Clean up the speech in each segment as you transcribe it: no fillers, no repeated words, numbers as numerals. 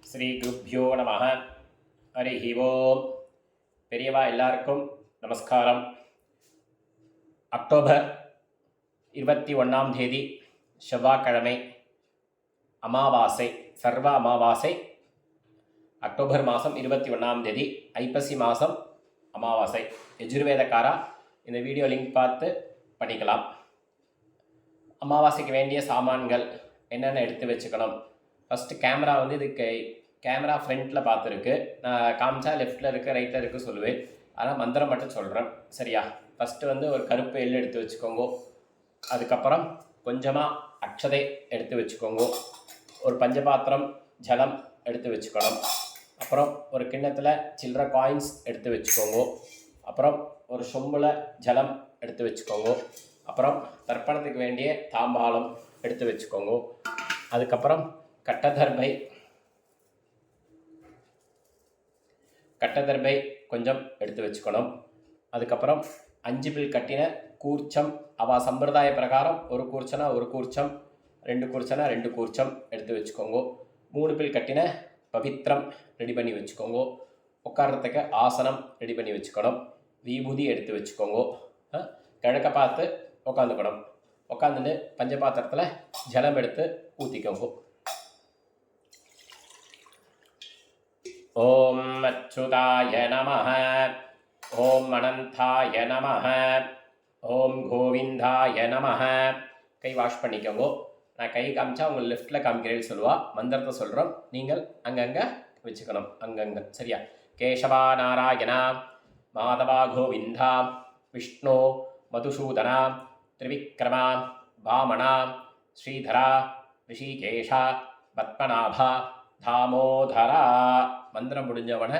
ஸ்ரீ குருப்யோ நம. ஹரி ஓம். பெரியவா எல்லாருக்கும் நமஸ்காரம். அக்டோபர் 21ஆம் தேதி செவ்வாய்க்கிழமை, அமாவாசை, சர்வ அமாவாசை. அக்டோபர் மாதம் 21ஆம் தேதி, ஐப்பசி மாதம் அமாவாசை. யஜுர்வேதக்காரா இந்த வீடியோ லிங்க் பார்த்து பண்ணிக்கலாம். அமாவாசைக்கு வேண்டிய சாமான்கள் என்னென்ன எடுத்து வச்சுக்கணும். ஃபஸ்ட்டு கேமரா இதுக்கு கேமரா ஃப்ரண்ட்டில் பார்த்துருக்கு. நான் காமிச்சா லெஃப்ட்டில் இருக்குது ரைட்டில் இருக்குது சொல்லுவேன். ஆனால் மந்திரம் மட்டும் சொல்கிறேன், சரியா? ஃபஸ்ட்டு ஒரு கருப்பு எள்ளு எடுத்து வச்சுக்கோங்க. அதுக்கப்புறம் கொஞ்சமாக அக்ஷதை எடுத்து வச்சுக்கோங்க. ஒரு பஞ்சபாத்திரம் ஜலம் எடுத்து வச்சுக்கணும். அப்புறம் ஒரு கிண்ணத்தில் சில்லற காயின்ஸ் எடுத்து வச்சுக்கோங்க. அப்புறம் ஒரு சொம்பில் ஜலம் எடுத்து வச்சுக்கோங்க. அப்புறம் தர்ப்பணத்துக்கு வேண்டிய தாம்பாளம் எடுத்து வச்சுக்கோங்க. அதுக்கப்புறம் கட்டதர்பை கொஞ்சம் எடுத்து வச்சுக்கணும். அதுக்கப்புறம் 5 பில் கட்டின கூர்ச்சம், அவ சம்பிரதாய பிரகாரம் ஒரு கூர்ச்சனா ஒரு கூர்ச்சம், 2 கூர்ச்சனா 2 கூர்ச்சம் எடுத்து வச்சுக்கோங்க. 3 பில் கட்டின பவித்திரம் ரெடி பண்ணி வச்சுக்கோங்க. உட்கார்றதுக்கு ஆசனம் ரெடி பண்ணி வச்சுக்கணும். விபூதி எடுத்து வச்சுக்கோங்க. கிழக்க பார்த்து உட்காந்துக்கணும். உட்காந்துட்டு பஞ்சபாத்திரத்தில் ஜலம் எடுத்து ஊற்றிக்கோங்க. ஓம் அச்சுதாய நமஹ, ஓம் அனந்தாய நமஹ, ஓம் கோவிந்தாய நமஹ. கை வாஷ் பண்ணிக்கோங்க. நான் கை காமிச்சா உங்கள் லெஃப்டில் காமிக்கிறேன்னு சொல்லுவா. மந்திரத்தை சொல்கிறோம், நீங்கள் அங்கங்கே வச்சுக்கணும், அங்கங்கே, சரியா? கேசவா நாராயணா, மாதவா கோவிந்தா, விஷ்ணு மதுசூதனா, திரிவிக்ரமா, வாமனா, ஸ்ரீதரா, ரிஷிகேஷா, பத்மநாபா, தாமோதரா. மந்திரம் முடிஞ்சவன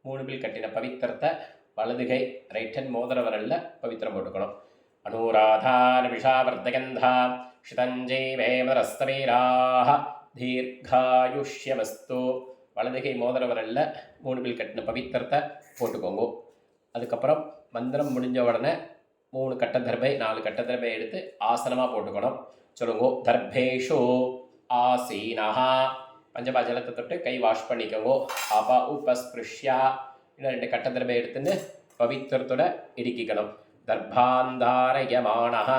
3 பில் கட்டின பவித்திரத்தை வலதுகை ரைட் ஹேண்ட் மோதிர வரல்ல பவித்திரம் போட்டுக்கணும். அனுராதான் விஷாவர்தகந்தா ஷிதஞ்சைவேமரஸ்தவீராக தீர்காயுஷ்யமஸ்து. வலதுகை மோதிர வரல்ல 3 பில் கட்டின பவித்திரத்தை போட்டுக்கோங்க. அதுக்கப்புறம் மந்திரம் முடிஞ்ச உடனே 3 கட்ட தர்பை 4 கட்ட தர்பை எடுத்து ஆசனமாக போட்டுக்கணும். சொல்லுங்க. தர்பேஷு ஆசீனஹா. பஞ்சபா ஜலத்தை தொட்டு கை வாஷ் பண்ணிக்கோங்க. ஆபா உபஸ்பிருஷ்யா. இன்னும் 2 கட்ட தர்பை எடுத்துன்னு பவித்திரத்தோட இறுக்கிக்கணும். தர்பாந்தாரயமானஹ.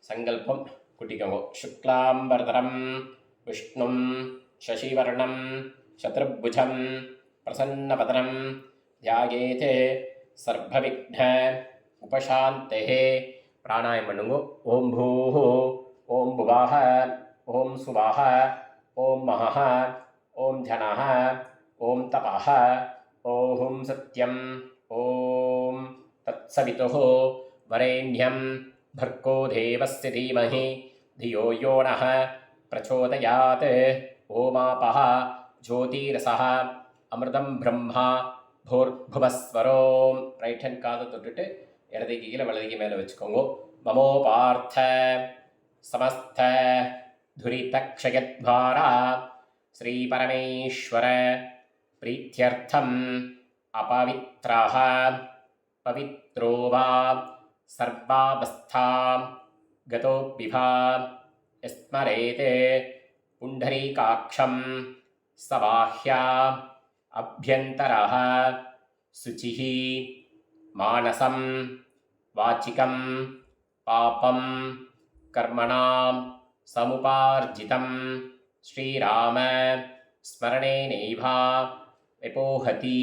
சங்கல்பம் குட்டிக்கோங்க. சுக்லாம்பரதரம் விஷ்ணும் சசிவர்ணம் சத்ருபுஜம் பிரசன்னபதனம் தியாயேதே சர்வவிக்ன உபசாந்தே. பிராணாயம் பண்ணுங்க. ஓம் பூஹ, ஓம் புவாஹ, ஓம் சுவாஹ, ஓம் மஹஹ, ஓம் ஜனஹ, ஓம் தபஹ, ஓம் சத்யம், ஓம் தத்சவிதுः வரேண்யம் भर्गो देवस्य धीमहि धियो यो नः प्रचोदयात्. ओमापः ज्योतिरसः अमृतं ब्रह्मा भूर्भुवस्वरो. ரைட் ஹேண்ட் காதை தொட்டுட்டு இடதுக்கு கீழே வலதுக்கு மேலே வச்சுக்கோங்க. மமோ பார்த்த சமஸ்த துரிதக்ஷயத்வாரா ஸ்ரீ பரமேஸ்வர பிரீத்யர்த்தம் அபவித்ரஹ பவித்ரோ வா சர்வாவஸ்தாம் கதோ பிபா யஸ்மரேதே புண்டரீகாட்சம் சபாஹ்யா அப்யந்தரஹ சுச்சிஹ மானசம் வாச்சிகம் பாபம் கர்மணாம் சமுபார்ஜிதம் ஸ்ரீராம ஸ்மரணேனைவா விபோஹதி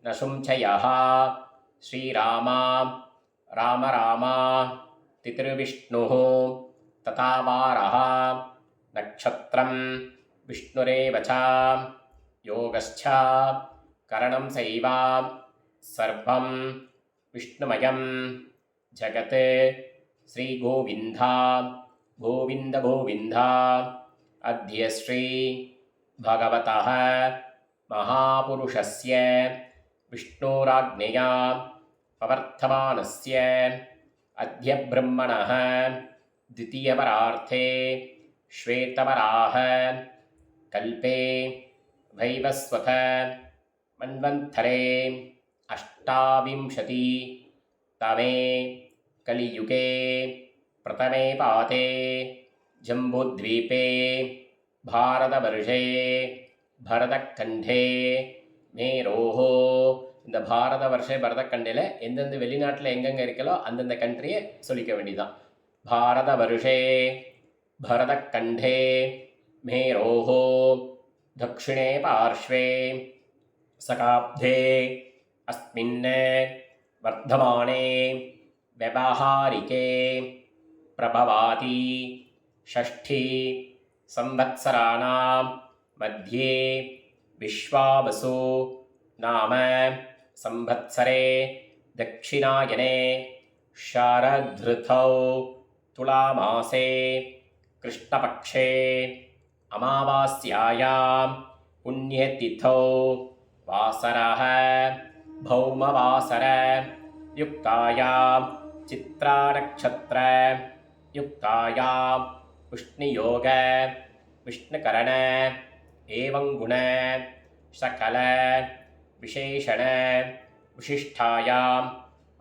நசும்சயः. ஸ்ரீராமா ராம ராமா திதிர்விஷ்ணுः ததாவாரः. நக்ஷத்ரம் விஷ்ணுரேவ ச யோகஸ்ச கரணம் சைவ சர்வம் விஷ்ணுமயம் ஜகத். ஸ்ரீ கோவிந்தா கோவிந்த கோவிந்தா. அத்ய ஸ்ரீ பகவதः மகாபுருஷஸ்ய விஷ்ணோராக்ஞயா பவர்த்தமானஸ்ய அத்ய பிரம்மணः द्वितीयपरार्थे श्वेतवराह कल्पे वैवस्वत मन्वन्तरे अष्टाविंशतितमे कलियुगे प्रथमे पाते जम्बूद्वीपे भारतवर्षे பரதக்கண்டே மேரோஹோ. இந்த பாரத வருஷ பரதக்கண்டையில் எந்தெந்த வெளிநாட்டில் எங்கெங்கே இருக்கலோ அந்தந்த கண்ட்ரியை சொல்லிக்க வேண்டியதான். பாரத வருஷே பரதக்கண்டே மேரோஹோ தக்ஷிணே பார்ஷ்வே சகாப்தே அஸ்மின் வர்த்தமானே व्यवहारिके प्रभवाति षष्ठी संवत्सराणां मध्ये विश्वावसु नाम संवत्सरे दक्षिणायने शारदृतौ तुलामासे कृष्णपक्षे अमावास्यायां पुण्यतिथौ वासरः भौमवासर युक्तायां चित्रानक्षत्र युक्तायां विष्णुयोग विष्णुकरण एवं गुण सकल विशेषण विशिष्टायां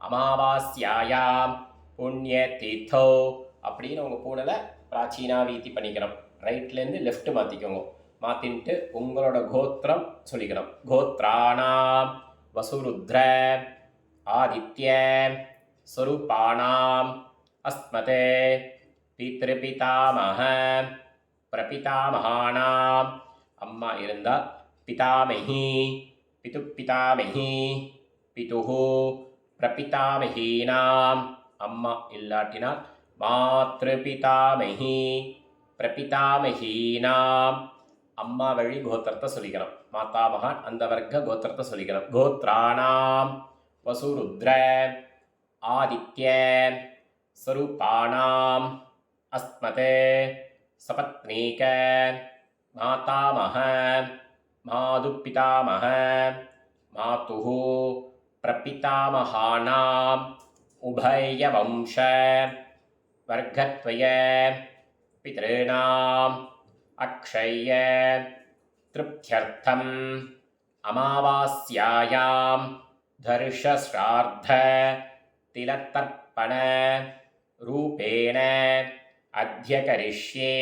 अमावास्यायां पुण्यतीर्थौ அப்படின்னு உங்கள் பூனலை பிராச்சீனா வீதி பண்ணிக்கணும். ரைட்லேருந்து லெஃப்ட் மாற்றிக்கோங்க. மாற்றின்ட்டு உங்களோட கோத்திரம் சொல்லிக்கணும். கோத்ராணாம் வசுருத்ர ஆதித்ய ஸ்வரூபாணாம் அஸ்மதே பித்ருபிதாமஹ பிரபிதாமகானாம். அம்மா இருந்தால் பிதாமஹி பிதுப்பிதாமஹி பிதுஹு பிரபிதாமஹீனாம். அம்மா இல்லாட்டினால் மாத்ருபிதாமஹி பிரபிதாமஹீனாம். அம்மா வழி கோத்திரத்தை சொல்லிக்கணும். மாதாமகான் அந்த வர்க்க கோத்திரத்தை சொல்லிக்கணும். கோத்ராணாம் வசுருத்ர ஆதித்ய ஸ்வரூபாணாம் அஸ்மதே சபத்னீக மாதாமஹ மாதுப்பிதாமஹ மாதுஹு பிரபிதாமகானாம் உபயவம்ச வர்க்கத்வய பித்ருணாம் அக்ஷய திருப்த்யர்த்தம் அமாவாஸ்யாயாம் தர்ஷஸ்ரார்த்த திலத்தர்ப்பண ரூபேண அத்தியகரிஷ்யே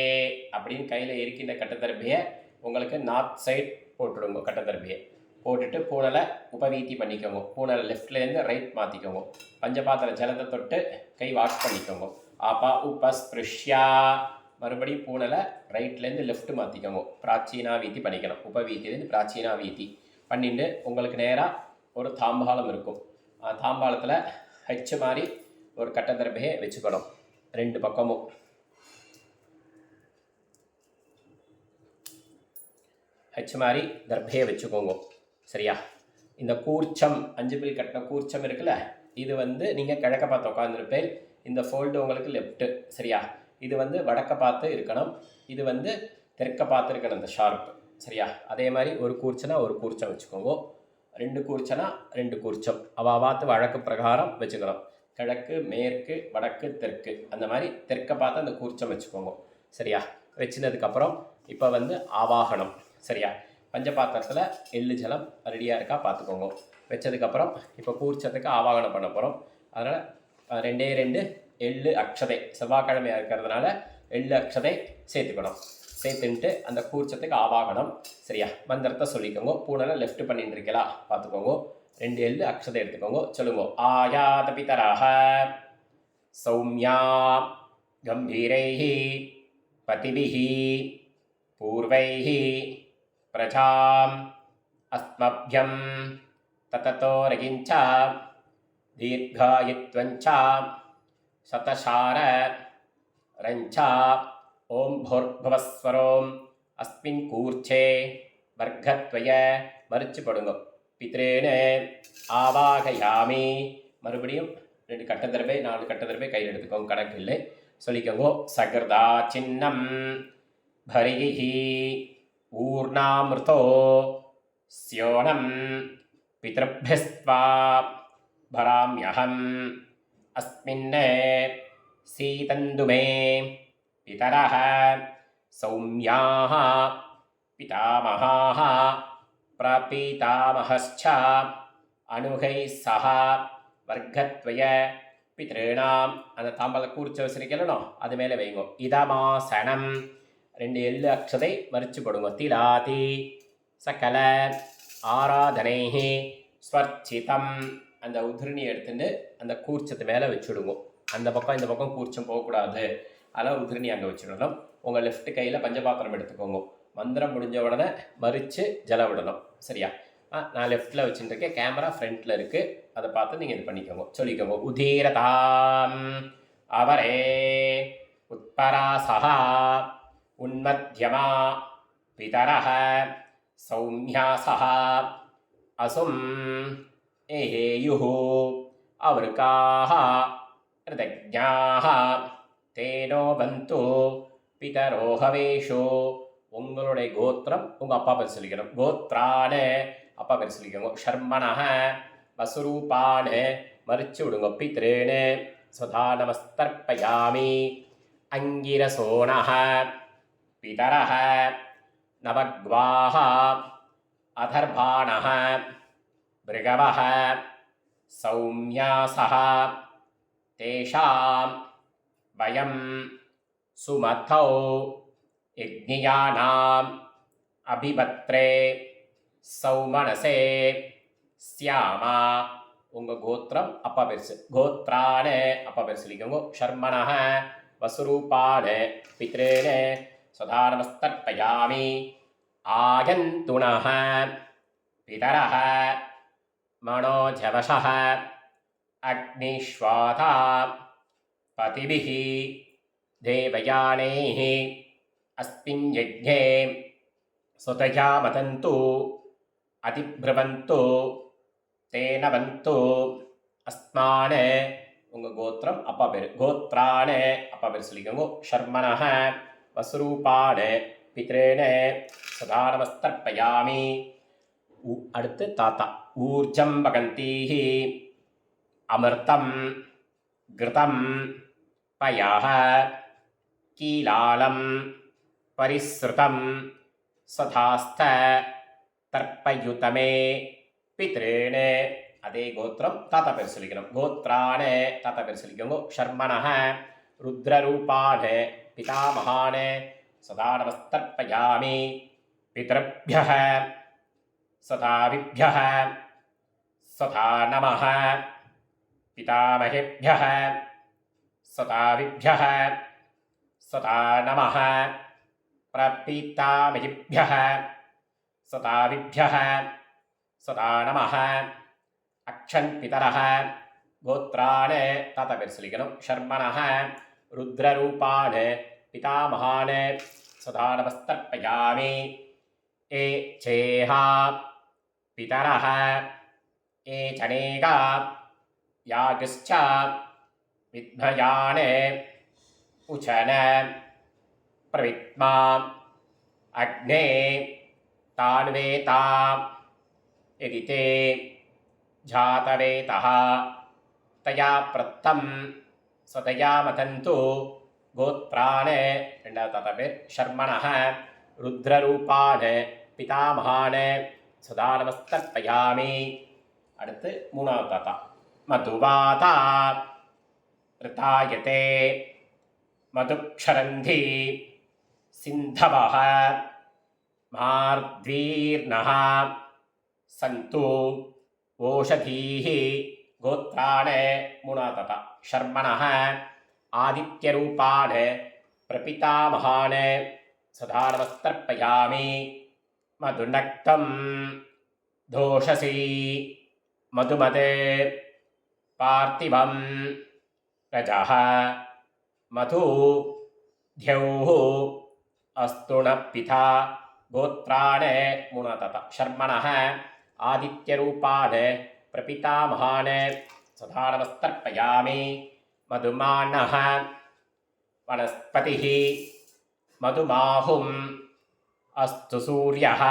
அப்படின்னு கையில் இருக்கின்ற கட்டத்தர்பியை உங்களுக்கு நார்த் சைட் போட்டுடுங்க. கட்டத்தர்பியை போட்டுட்டு பூனலை உபவீதி பண்ணிக்கோங்க. பூனலை லெஃப்ட்லேருந்து ரைட் மாற்றிக்கோங்க. பஞ்சபாத்திர ஜலத்தை தொட்டு கை வாஷ் பண்ணிக்கோங்க. ஆப்பா உபஸ்பிருஷ்யா மறுபடியும் பூனலை ரைட்லேருந்து லெஃப்ட் மாற்றிக்கோங்க. பிராச்சீனா வீதி பண்ணிக்கணும். உபவீதிலேருந்து பிராச்சீனா வீதி பண்ணிட்டு உங்களுக்கு நேராக ஒரு தாம்பாளம் இருக்கும். தாம்பாளத்தில் ஹச்சு மாதிரி ஒரு கட்டத்தர்பையை வச்சுக்கணும். ரெண்டு பக்கமும் ஹச்சு மாதிரி தர்பையை வச்சுக்கோங்க. சரியா? இந்த கூர்ச்சம் 5 பில் கட்டின கூர்ச்சம் இருக்குல்ல, இது நீங்கள் கிழக்க பார்த்து உட்காந்துருப்பேன். இந்த ஃபோல்டு உங்களுக்கு லெஃப்ட்டு. சரியா? இது வடக்க பார்த்து இருக்கணும். இது தெற்க பார்த்து இருக்கணும் இந்த ஷார்ப்பு. சரியா? அதே மாதிரி ஒரு கூர்ச்சனா ஒரு கூர்ச்சம் வச்சுக்கோங்க. 2 கூர்ச்சனா 2 கூர்ச்சம் அவாத்து வழக்கு பிரகாரம் வச்சுக்கணும். கிழக்கு மேற்கு வடக்கு தெற்கு அந்த மாதிரி தெற்க பார்த்து அந்த கூர்ச்சம் வச்சுக்கோங்க. சரியா? வச்சுனதுக்கப்புறம் இப்போ ஆவாகனம். சரியா? பஞ்சபாத்திரத்தில் எள்ளு ஜலம் ரெடியாக இருக்கா பார்த்துக்கோங்க. வச்சதுக்கப்புறம் இப்போ கூர்ச்சத்துக்கு ஆவாகனம் பண்ண போகிறோம். அதனால் 2 எள்ளு அக்ஷதை, செவ்வாய்க்கிழமையாக இருக்கிறதுனால எள்ளு அக்ஷதை சேர்த்துக்கணும். சேர்த்துன்ட்டு அந்த கூர்ச்சத்துக்கு ஆவாகனம். சரியா? மந்திரத்தை சொல்லிக்கோங்க. பூனலை லெஃப்ட் பண்ணிட்டு இருக்கலா பார்த்துக்கோங்க. 2 எள்ளு அக்ஷதை எடுத்துக்கோங்க. சொல்லுங்க. ஆயாத பிதராக சௌமியா கம்பீரைஹி பதிபிஹி பூர்வைஹி பிரஜாம் அஸ்மப்யம் தததோ ரகிஞ்ச தீர்காயித்வஞ்ச சதசார ரஞ்சா ஓம் பூர்பவஸ்வரோம் அஸ்மின் கூர்ச்சே வர்க்கத்வய மறிச்சு படுங்க. பித்ரேனு ஆவாகயாமி. மறுபடியும் 2 கட்டத்தரப்பை 4 கட்டத்தரப்பை கையில் எடுத்துக்கோங்க. கணக்கு இல்லை சொல்லிக்கோங்க. சகிருதா சின்னம் பரிகி ஊர்ணாமிருதோ ஸ்யோனம் பித்ருப்யஸ்வா பராம்யஹம் அஸ்மின் சீதந்துமே பிதரஹ சௌம்யாஹ பிதாமஹாஹ பிரபிதாமஹஸ்ச அனுகை சஹ வர்க்கத்வய பித்ருணாம். அந்த தாம்பலை கூர்ச்ச வச்சிருக்கணும், அது மேலே வைங்கோ. இதமாசனம் 2 எள்ளு அக்ஷதை மறிச்சு போடுங்க. திலாதி சகல ஆராதனைஹி ஸ்வர்ச்சிதம். அந்த உதிரணி எடுத்துட்டு அந்த கூர்ச்சத்து மேலே வச்சுடுங்க. அந்த பக்கம் இந்த பக்கம் கூர்ச்சம் போகக்கூடாது, அதனால் உதிரணி அங்கே வச்சுடணும். உங்கள் லெஃப்ட் கையில் பஞ்சபாத்திரம் எடுத்துக்கோங்க. மந்திரம் முடிஞ்ச உடனே மறித்து ஜலம் விடணும். சரியா? நான் லெஃப்ட்டில் வச்சுட்டுருக்கேன், கேமரா ஃப்ரண்ட்டில் இருக்குது, அதை பார்த்து நீங்கள் இது பண்ணிக்கோங்க. சொல்லிக்கோங்க. உதீரதாம் அவரே உத்பராசஹா உன்மத்யமா பிதரஹ சௌமியாசஹ அசும் ஏஹேயுஹு அவருக்காஹ ரிதஜ்ஞாஹ தேனோ பந்து பிதரோ ஹவேஷோ. உங்களுடைய கோத்திரம் உங்கள் அப்பா பேர் சொல்லிக்கணும். கோத்ரானு அப்பா பேர் சொல்லிக்கோங்க. ஷர்மணஹ வசுரூபானு மறிச்சு விடுங்க. பித்ருன்னு சுதா நமஸ்தர்ப்பயாமி. அங்கிரசோணஹ பிதரஹ நவக்வாஹ அதர்பாணஹ பிருகவஹ சௌமியாசஹ தேஷாம் வயம் சுமதௌ யஜ்ஞயானாம் அபிபத்ரே சௌமனசே ஸ்யாமா. உங்கள் கோத்திரம் அப்பா பெருசு. கோத்ரானு அப்பா பேர் சொல்லிக்கோங்க. ஷர்மணஹ வசுரூபானு பித்ருன்னு சுதா நமஸ்தர்ப்பயாமி. ஆயந்துணஹ பிதரஹ மனோஜவசஹ அக்னிஷ்வாதா பதிபிஹ தேவயானைஹ அஸ்மின் யஜ்ஞே சுதயா மதந்து அதிப்ருவந்து தேனவந்து அஸ்மானு. உங்கள் கோத்திரம் அப்பா பேர். கோத்ரானு அப்பா பேர் சொல்லிக்கோங்க. ஷர்மணஹ வசுரூபானு பித்ருன்னு சதா நமஸ்தர்ப்பயாமி. அடுத்து தாத்தா. ஊர்ஜம் வகந்தீஹி அமிர்தம் கிருதம் பயஹ கீலாலம் பரிஸ்ருதம் சதாஸ்த தர்ப்பயுதமே பித்ருன்னு. அதே கோத்திரம் தாத்தா பேர் சொல்லிக்கணும். கோத்ரானு தாத்தா பேர் சொல்லிக்கோங்க. ஷர்மணஹ ருத்ரரூபானு பிதாமகானு சதா நமஸ்தர்ப்பயாமி. பித்ருப்யஹ சதாவிப்யஹ சதா நமஹ. பிதாமகேப்யஹ சதாவிப்யஹ சதா நமஹ. பிரபிதாமகிப்யஹ சதாவிப்யஹ சதா நமஹ. அக்ஷன் பிதரஹ. கோத்ரானு தாத்தா பேர் சொல்லிக்கணும். ஷர்மணஹ ருத்ரரூபானு பிதாமகானு சதா நமஸ்தர்ப்பயாமி. ஏ சேஹா பிதரஹ ஏ சனேகா யாகுஷ்ச வித்மயானு உச்சன பிரவித்மா அக்னே தான்வேதா எதிதே ஜாதவேதஹ தயா பிரத்தம் சதயா மதந்து. கோத்ரானு ரெண்டாவது தாத்தா பேர். ஷர்மணஹ ருத்ரரூபானு பிதாமகானு சதா நமஸ்தர்ப்பயாமி. அடுத்து மூணாவது தாத்தா. மதுவாதா ரிதாயதே மதுக்ஷரந்தி சிந்தவஹ மார்த்வீர்ணஹ சந்து ஓஷதீஹ. கோத்ரானு மூணாவது தாத்தா. ஷர்மணஹ ஆதித்யரூபானு பிரபிதாமகானு சதா நமஸ்தர்ப்பயாமி. மதுநக்தம் தோஷசி மதுமதே பார்த்திவம் ரஜஹ மது த்யௌஹ அஸ்துணப்பிதா. கோத்ரானு மூணாவது தாத்தா. ஷர்மணஹ ஆதித்யரூபானு பிரபிதாமகானு சதா நமஸ்தர்ப்பயாமி. மதுமானஹ வனஸ்பதிஹ மதுமாஹும் அஸ்து சூரியஹ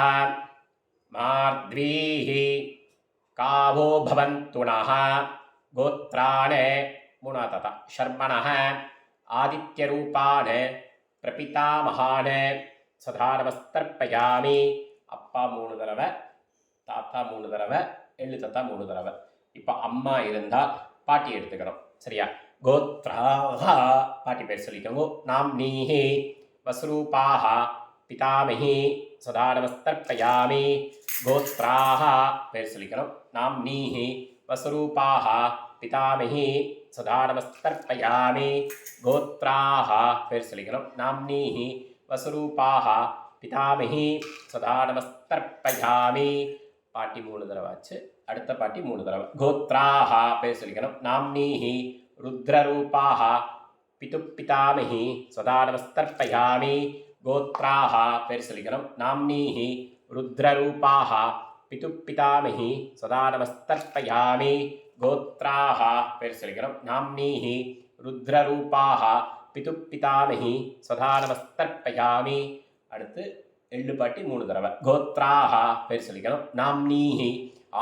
மார்த்வீஹ காவோ பவந்து நஹ. கோத்ரானு மூணாவது தாத்தா. ஷர்மணஹ ஆதித்யரூபானு பிரபிதாமகானு சதா நமஸ்தர்ப்பயாமி. அப்பா 3 தடவை, தாத்தா 3 தடவை, எள்ளு தாத்தா 3 தடவை. இப்போ அம்மா இருந்தால் பாட்டி எடுத்துக்கணும். சரியா? கோத்ராஹ பாட்டி பேர் சொல்லிக்கோங்க. நாம்னீஹ வஸ்ரூபாஹ பிதாமகி சதா நமஸ்தர்ப்பயாமி கோத்ராः பேர் சொல்லிக்கணும் நாம்னீः வசுரூபாः பிதாமகி சதா நமஸ்தர்ப்பயாமி கோத்ராः பேர் சொல்லிக்கணும் நாம்னீः வசுரூபாः பிதாமகி சதா நமஸ்தர்ப்பயாமி பாட்டி 3 தடவை ஆச்சு அடுத்த பாட்டி 3 தடவை கோத்ராः பேர் சொல்லிக்கணும் நாம்னீஹி ருத்ரரூபாः பிதுப்பிதாமகி சதா நமஸ்தர்ப்பயாமி கோத்ராः பேர் சொல்லிக்கணும் நாம்னீஹி ருத்ரரூபாः பிதுப்பிதாமகி சதா நமஸ்தர்ப்பயாமி கோத்ராः பேர் சொல்லிக்கணும் நாம்னீஹி ருத்ரரூபாः பிதுப்பிதாமகி சதா நமஸ்தர்ப்பயாமி அடுத்து எள்ளு பாட்டி 3 தடவை கோத்ராः பேர் சொல்லிக்கணும் நாம்னீஹி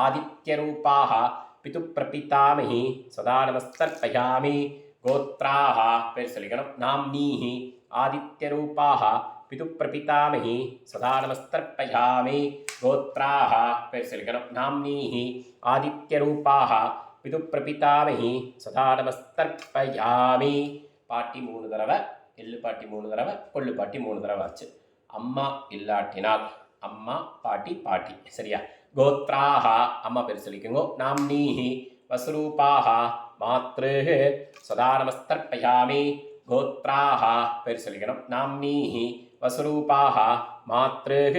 ஆதித்யரூபாः பிதுப்பிரபிதாமகி சதா நமஸ்தர்ப்பயாமி கோத்ராः பேர் சொல்லிக்கணும் நாம்னீஹி ஆதித்யரூபாः பிதுப்பிரபிதாமகி சதா நமஸ்தர்ப்பயாமி கோத்ராः பேர் சொல்லிக்கணும் நாம்னீஹி ஆதித்யரூபாः பிதுப்பிரபிதாமகி சதா நமஸ்தர்ப்பயாமி பாட்டி 3 தடவை எள்ளு பாட்டி 3 தடவை கொள்ளு பாட்டி 3 தடவை ஆச்சு அம்மா இல்லாட்டினால் அம்மா பாட்டி பாட்டி சரியா கோத்ராः அம்மா பேர் சொல்லிக்கோங்க நாம்னீஹி வசுரூபாः மாத்ருः சதா நமஸ்தர்ப்பயாமி கோத்ராः பேர் சொல்லிக்கணும் நாம்னீஹி வசுரூபாः மாத்ருः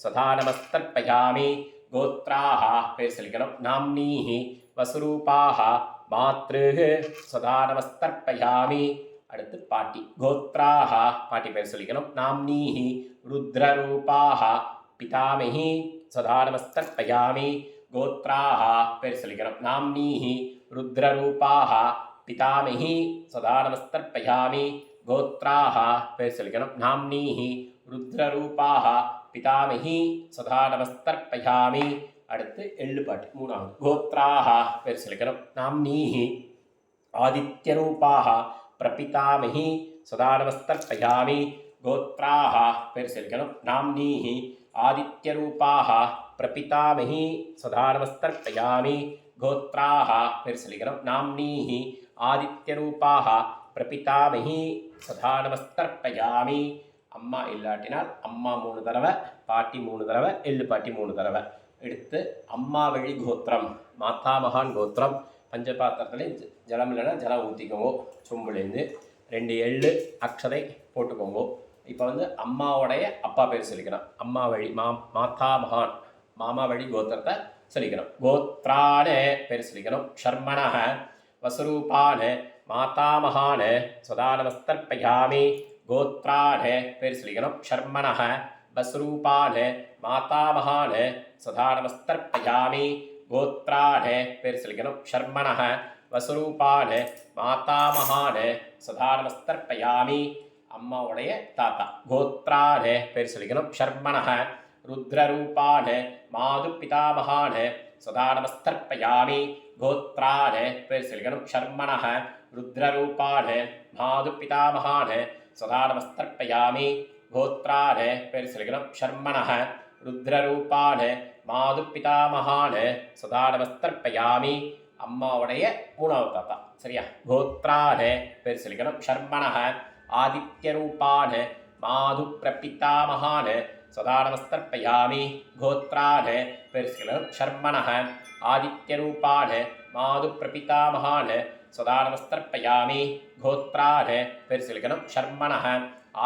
சதா நமஸ்தர்ப்பயாமி கோத்ராः பேர் சொல்லிக்கணும் நாம்னீஹி வசுரூபாः மாத்ருः சதா நமஸ்தர்ப்பயாமி அடுத்து பாட்டி கோத்ராः பாட்டி பேர் சொல்லிக்கணும் நாம்னீஹி ருத்ரரூபாः பிதாமகி சதா நமஸ்தர்ப்பயாமி கோத்ராः பேர் சொல்லிக்கணும் நாம்னீஹி ருத்ரரூபாः பிதாமகி சதா நமஸ்தர்ப்பயாமி கோத்ராः பேர் சொல்லிக்கணும் நாம்னீஹி ருத்ரரூபாः பிதாமகி சதா நமஸ்தர்ப்பயாமி அடுத்து எள்ளு பாட்டி 3வது கோத்ராः பேர் சொல்லிக்கணும் நாம்னீஹி ஆதித்யரூபாः பிரபிதாமகி சதா நமஸ்தர்ப்பயாமி கோத்ராः பேர் சொல்லிக்கணும் நாம்னீஹி ஆதித்யரூபாः பிரபிதாமகி சதா நமஸ்தர்ப்பயாமி கோத்ராः பேர் சொல்லிக்கணும் நாம்னீஹி ஆதித்யரூபாः பிரபிதாமகி சதா நமஸ்தர்ப்பயாமி அம்மா இல்லாட்டினால் அம்மா 3 தடவை பாட்டி 3 தடவை எள்ளு பாட்டி 3 தடவை எடுத்து அம்மா வழி கோத்திரம் மாதாமகான் கோத்திரம் பஞ்சபாத்திரத்தில் ஜலம் இல்லைன்னா ஜலம் ஊற்றிக்கோங்க சொம்புலேருந்து 2 எள்ளு அக்ஷதை போட்டுக்கோங்க இப்போ வந்து அம்மாவுடைய அப்பா பேர் சொல்லிக்கணும் அம்மா வழி மாதாமகான் மாமா வழி கோத்திரத்தை சொல்லிக்கணும் கோத்ரான பேர் சொல்லிக்கணும் ஷர்மணः வசுரூபான மாதாமகான சதா நமஸ்தர்ப்பயாமி கோத்ரான பேர் சொல்லிக்கணும் ஷர்மணः வசுரூபான மாதாமகான சதா நமஸ்தர்ப்பயாமி கோத்ரான பேர் சொல்லிக்கணும் ஷர்மணः வசுரூபான மாதாமகான சதா நமஸ்தர்ப்பயாமி அம்மாவுடைய தாத்தா கோத்ரான பேர் சொல்லிக்கணும் ஷர்மணः ருத்ரரூபான மாது பிதாமகான சதா நமஸ்தர்ப்பயாமி கோத்ரான பேர் சொல்லிக்கணும் ஷர்மணः ருத்ரரூபான மாது பிதாமகான சதா நமஸ்தர்ப்பயாமி கோத்ரான பேர் சொல்லிக்கணும் ஷர்மணः ருத்ரரூபான மாது பிதாமகான சதா நமஸ்தர்ப்பயாமி அம்மாவுடைய 3வது தாத்தா சரியா கோத்ரான பேர் சொல்லிக்கணும் ஷர்மணः ஆதித்யரூபான மாது பிரபிதாமகான சதா நமஸ்தர்ப்பயாமி கோத்ரான பேர் சொல்லிக்கணும் ஷர்மணः ஆதித்யரூபான மாது பிரபிதாமகான சதா நமஸ்தர்ப்பயாமி கோத்ரான பேர் சொல்லிக்கணும் ஷர்மணः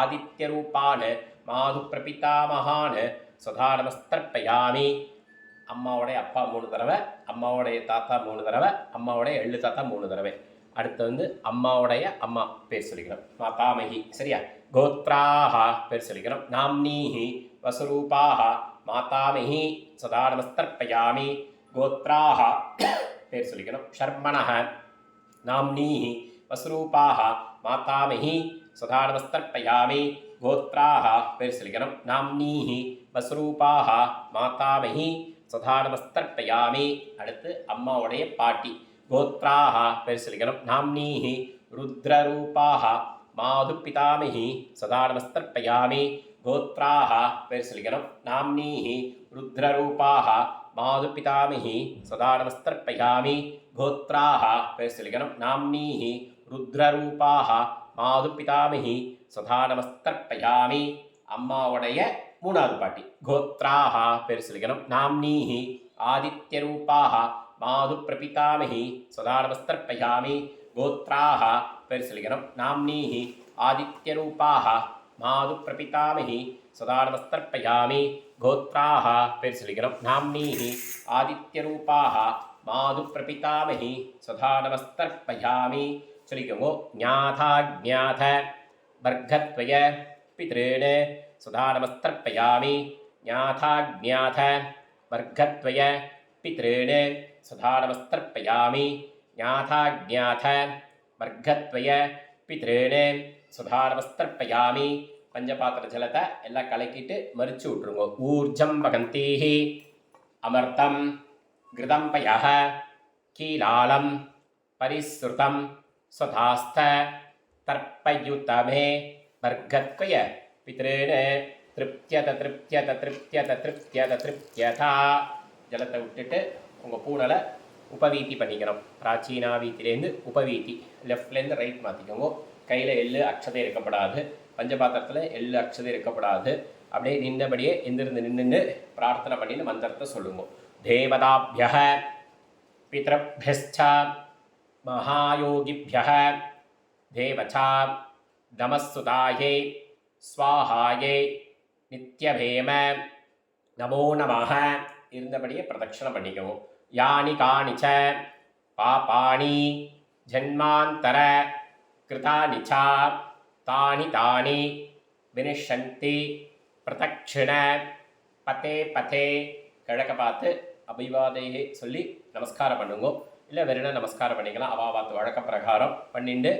ஆதித்யரூபான மாது பிரபிதாமகான சதா நமஸ்தர்ப்பயாமி அம்மாவுடைய அப்பா 3 தடவை அம்மாவுடைய தாத்தா 3 தடவை அம்மாவுடைய எள்ளு தாத்தா 3 தடவை அடுத்து வந்து அம்மாவுடைய அம்மா பேர் சொல்லிக்கணும் மாதாமகி சரியா கோத்ராः பேர் சொல்லிக்கணும் நாம்னீஹி வசுரூபாः மாதாமகி சதா நமஸ்தர்ப்பயாமி கோத்ராः பேர் சொல்லிக்கணும் ஷர்மணः நாம்னீஹி வசுரூபாः மாதாமகி சதா நமஸ்தர்ப்பயாமி கோத்ராः பேர் சொல்லிக்கணும் நாம்னீஹி வசுரூபாः மாதாமகி சதா நமஸ்தர்ப்பயாமி அடுத்து அம்மாவுடைய பாட்டி கோத்ராः பேர் சொல்லிக்கணும் நாம்னீஹி ருத்ரரூபாः மாது பிதாமகி சதா நமஸ்தர்ப்பயாமி கோத்ராः பேர் சொல்லிக்கணும் நாம்னீஹி ருத்ரரூபாः மாது பிதாமகி சதா நமஸ்தர்ப்பயாமி கோத்ராः பேர் சொல்லிக்கணும் நாம்னீஹி ருத்ரரூபாः மாது பிதாமகி சதா நமஸ்தர்ப்பயாமி அம்மாவுடைய மூணாவது பாட்டி. கோத்ராஹா பேர் சொல்லிக்கணும். நாம்னீஹி ஆதித்யரூபாஹ மாது பிரபிதாமஹி சதா நமஸ்தர்ப்பயாமி. கோத்ராஹா பேர் சொல்லிக்கணும். நாம்னீஹி ஆதித்யரூபாஹ மாது பிரபிதாமஹி சதா நமஸ்தர்ப்பயாமி. கோத்ராஹா பேர் சொல்லிக்கணும். நாம்னீஹி ஆதித்யரூபாஹ மாது பிரபிதாமஹி சதா நமஸ்தர்ப்பயாமி சொல்லிக்கோங்க. ஞாதா ஜ்ஞாத வர்க்கத்வய பித்ருணே சதா நமஸ்தர்ப்பயாமி. ஞாதா ஜ்ஞாத வர்க்கத்வய பித்ருணே சதா நமஸ்தர்ப்பயாமி. ஞாதா ஜ்ஞாத வர்க்கத்வய பித்ருணே சதா நமஸ்தர்ப்பயாமி. பஞ்சபாத்திர ஜலத்தை எல்லாம் கலக்கிட்டு மறிச்சு விட்டுருங்க. ஊர்ஜம் வகந்தீஹி அமர்த்தம் கிருதம் பயஹ கீலாலம் பரிஸ்ருதம் ஸ்வதாஸ்த தர்ப்பயுதமே வர்க்கத்வய பித்ருணே திருப்தியத திருப்தியத திருப்தியத திருப்தியத திருப்தியதா. ஜலத்தை விட்டுட்டு உங்கள் பூனலை உபவீதி பண்ணிக்கணும். பிராச்சீனா வீத்திலேருந்து உபவீதி, லெஃப்ட்லேருந்து ரைட் மாற்றிக்கோங்க. கையில் எள்ளு அக்ஷதை இருக்கப்படாது, பஞ்சபாத்திரத்தில் எள்ளு அக்ஷதை இருக்கப்படாது. அப்படியே நின்றபடியே எந்திருந்து நின்று பிரார்த்தனை பண்ணின்னு மந்திரத்தை சொல்லுங்க. தேவதாபிய பித்ருभ्यश्च மகாயோகிभ्यः தேவச்சா நமஸ்சுதாயை ஸ்வாஹாயை நித்யபேம நமோ நமः இருந்தபடியே பிரதட்சணம் பண்ணிக்கவும். யானி காணிச்ச பாபாணி ஜன்மாந்தர கிருதானி ச தானி தானி வினிஷந்தி பிரதட்சிண பதே பதே. கிழக்க பார்த்து அபிவாதையை சொல்லி நமஸ்காரம் பண்ணுங்க. இல்லை வெறும் நமஸ்காரம் பண்ணிக்கலாம். அவாவாத்து வழக்க பிரகாரம் பண்ணிட்டு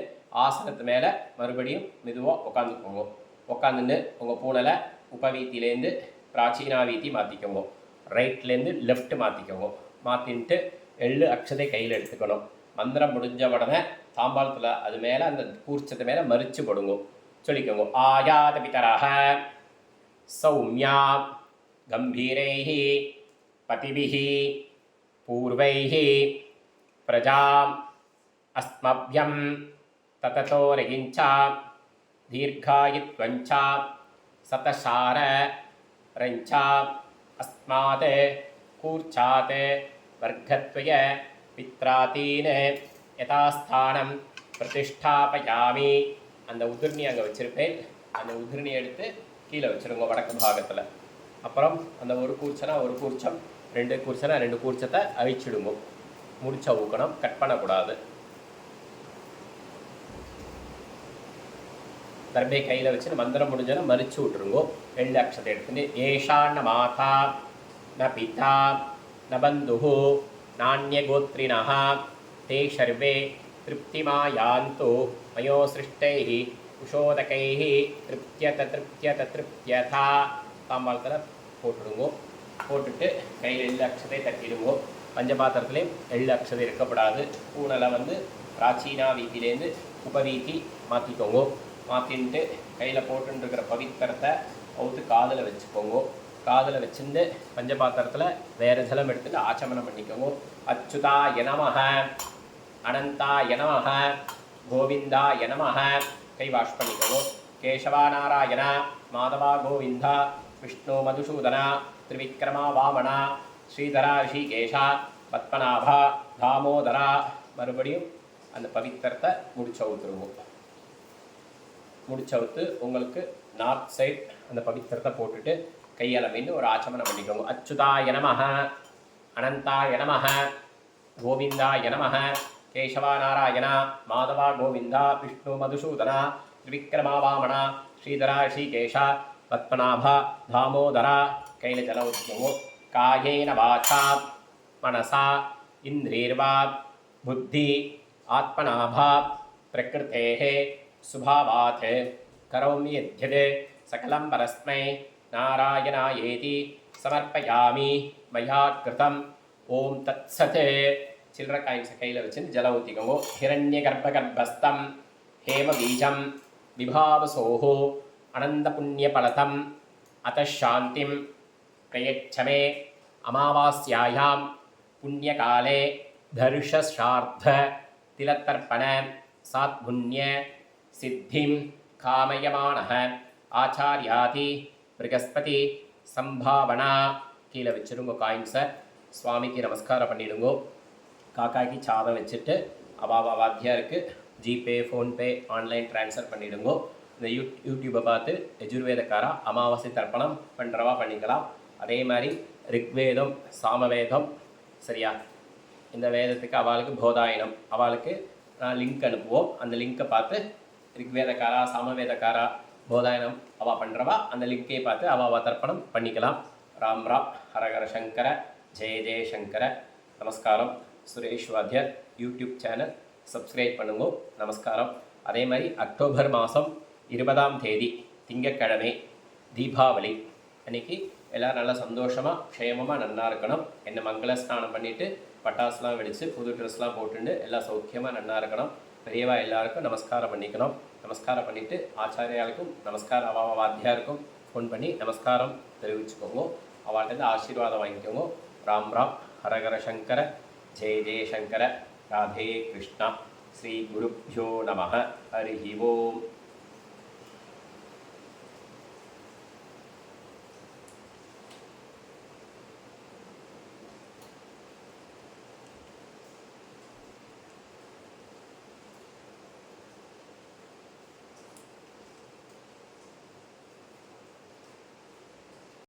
ஆசனத்து மேலே மறுபடியும் மெதுவாக உட்காந்துக்கோங்க. உட்காந்துட்டு உங்கள் பூனலை உபவீத்திலேருந்து பிராச்சீனா வீத்தி மாற்றிக்கோங்க. ரைட்லேருந்து லெஃப்ட் மாற்றிக்கோங்க. மாற்றின்ட்டு எள்ளு அக்ஷதை கையில் எடுத்துக்கணும். மந்திரம் முடிஞ்ச உடனே தாம்பாளத்தில் அது மேலே அந்த கூர்ச்சத்து மேலே மறித்து போடுங்க. சொல்லிக்கோங்க. ஆயாத பிதராக சௌமியா கம்பீரைஹி பதிபிஹி பூர்வைஹி பிரஜாம் அஸ்மப்யம் தததோ ரகிஞ்சா தீர்காயித்வஞ்சா சதசார ரஞ்சா அஸ்மாத் கூர்ச்சாத் வர்க்கத்வய பித்ராதீன் யதாஸ்தானம் பிரதிஷ்டாபயாமி. அந்த உதிர்ணி அங்கே வச்சுருப்பேன். அந்த உதிர்ணி எடுத்து கீழே வச்சுருங்க வடக்கு பாகத்தில். அப்புறம் அந்த ஒரு கூர்ச்சனா ஒரு கூர்ச்சம், ரெண்டு கூர்ச்சனா ரெண்டு கூர்ச்சத்தை அழிச்சிடுங்க. முடிச்ச ஊக்கணும், கட் பண்ணக்கூடாது. தர்பை கையில் வச்சு மந்திரம் முடிஞ்சோன்னா மறிச்சு விட்டுருங்கோ. எள்ளு அக்ஷத்தை எடுத்துட்டு ஏஷான்ன மாதா ந பிதா ந பந்துஹு நானியகோத்ரிணः தே சர்வே திருப்திமாயாந்து மயோ சிருஷ்டைஹ உஷோதகைஹ திருப்தியத திருப்தியத திருப்தியதா. தாம்பாளத்தில் போட்டுடுங்கோ. போட்டுட்டு கையில் எள்ளு அக்ஷதை தட்டிடுங்கோ. பஞ்சபாத்திரத்துலேயும் எள்ளு அக்ஷதை இருக்கப்படாது. பூனலை பிராச்சீனா வீத்திலேருந்து உபவீதி மாற்றிக்கோங்க. மாற்றின்ட்டு கையில் போட்டுருக்கிற பவித்திரத்தை அவுத்து காதில் வச்சுக்கோங்க. காதில் வச்சுட்டு பஞ்சபாத்திரத்தில் வேறு ஜலம் எடுத்துகிட்டு ஆச்சமனம் பண்ணிக்கோங்க. அச்சுதாய நமஹ அனந்தாய நமஹ கோவிந்தாய நமஹ கை வாஷ் பண்ணிக்கோங்க. கேசவா நாராயணா மாதவா கோவிந்தா விஷ்ணு மதுசூதனா திரிவிக்ரமா வாமனா ஸ்ரீதரா ரிஷிகேஷா பத்மநாபா தாமோதரா. மறுபடியும் அந்த பவித்திரத்தை முடிச்சவுத்துருவோம். முடிச்சவுத்து உங்களுக்கு நார்த் சைட் அந்த பவித்திரத்தை போட்டுட்டு கையால் மீண்டும் ஒரு ஆச்சமனம் பண்ணிக்கோங்க. அச்சுதாய நமஹ அனந்தாய நமஹ கோவிந்தாய நமஹ கேசவா நாராயணா மாதவா கோவிந்தா விஷ்ணு மதுசூதனா திரிவிக்ரமா வாமனா ஸ்ரீதரா ரிஷிகேஷா பத்மநாபா தாமோதரா. கையில் ஜலம் ஊற்றிக்கோங்க. காயேன வாசா மனசா இந்திரியர்வா புத்தி ஆத்மநாபா பிரகிருத்தேஹ சுபாவாத் கரோமி யத்யத் சகலம் பரஸ்மை நாராயணாயேதி சமர்ப்பயாமி மயா கிருதம். ஓம் தத் சத். சில்லற காயின்ஸை கையில் வச்சு ஜலம் ஊற்றிக்கோங்க. ஹிரண்ய கர்ப்பகர்ப்பஸ்தம் ஹேம பீஜம் விபாவசோஹோ அனந்த புண்ணியபலதம் அத சாந்திம் பிரயச்சமே. அமாவாஸ்யாயாம் புண்ணியகாலே தர்ஷஸ்ரார்த்த திலத்தர்ப்பண சாத்புண்ணிய சித்திம் காமயமானः ஆச்சாரியாதி பிருகஸ்பதி சம்பாவனா கீழே வச்சுருங்க காயின்ஸை. சுவாமிக்கு நமஸ்காரம் பண்ணிடுங்கோ. காக்காய்க்கு சாதம் வச்சுட்டு அவாவா வாத்தியாருக்கு ஜிபே ஃபோன்பே ஆன்லைன் ட்ரான்ஸ்ஃபர் பண்ணிவிடுங்கோ. இந்த யூடியூப்பை பார்த்து யஜுர்வேதக்காரா அமாவாசை தர்ப்பணம் பண்ணுறவா பண்ணிக்கலாம். அதே மாதிரி ரிக்வேதம் சாமவேதம் சரியா, இந்த வேதத்துக்கு அவளுக்கு போதாயனம் அவளுக்கு லிங்க் அனுப்புவோம். அந்த லிங்க்கை பார்த்து ரிக்வேதக்காரா சாமவேதக்காரா போதாயனம் அவள் பண்ணுறவா அந்த லிங்கை பார்த்து அவள் தர்ப்பணம் பண்ணிக்கலாம். ராம் ராம் ஹரஹர சங்கர ஜெய ஜெயசங்கர. நமஸ்காரம். சுரேஷ் வாத்தியார் யூடியூப் சேனல் சப்ஸ்கிரைப் பண்ணுங்க. நமஸ்காரம். அதே மாதிரி அக்டோபர் மாதம் 20ஆம் தேதி திங்கட்கிழமை தீபாவளி அன்றைக்கி எல்லோரும் நல்லா சந்தோஷமாக க்ஷேமமாக நன்னா இருக்கணும். என்ன மங்கள ஸ்நானம் பண்ணிவிட்டு பட்டாசுலாம் வெடித்து புது ட்ரெஸ்லாம் போட்டுட்டு எல்லாம் சௌக்கியமாக நன்னா இருக்கணும். பெரியவா எல்லாருக்கும் நமஸ்காரம் பண்ணிக்கணும். நமஸ்காரம் பண்ணிவிட்டு ஆச்சாரியாளுக்கும் நமஸ்காரம் வாத்தியாருக்கும் ஃபோன் பண்ணி நமஸ்காரம் தெரிவிச்சுக்கோங்க. அவள்கிட்ட ஆசீர்வாதம் வாங்கிக்கோங்க. ராம் ராம் ஹரஹர சங்கர ஜெய ஜெயசங்கர. ராதே கிருஷ்ணா. ஸ்ரீ குருப்யோ நம. ஹரி ஓம்.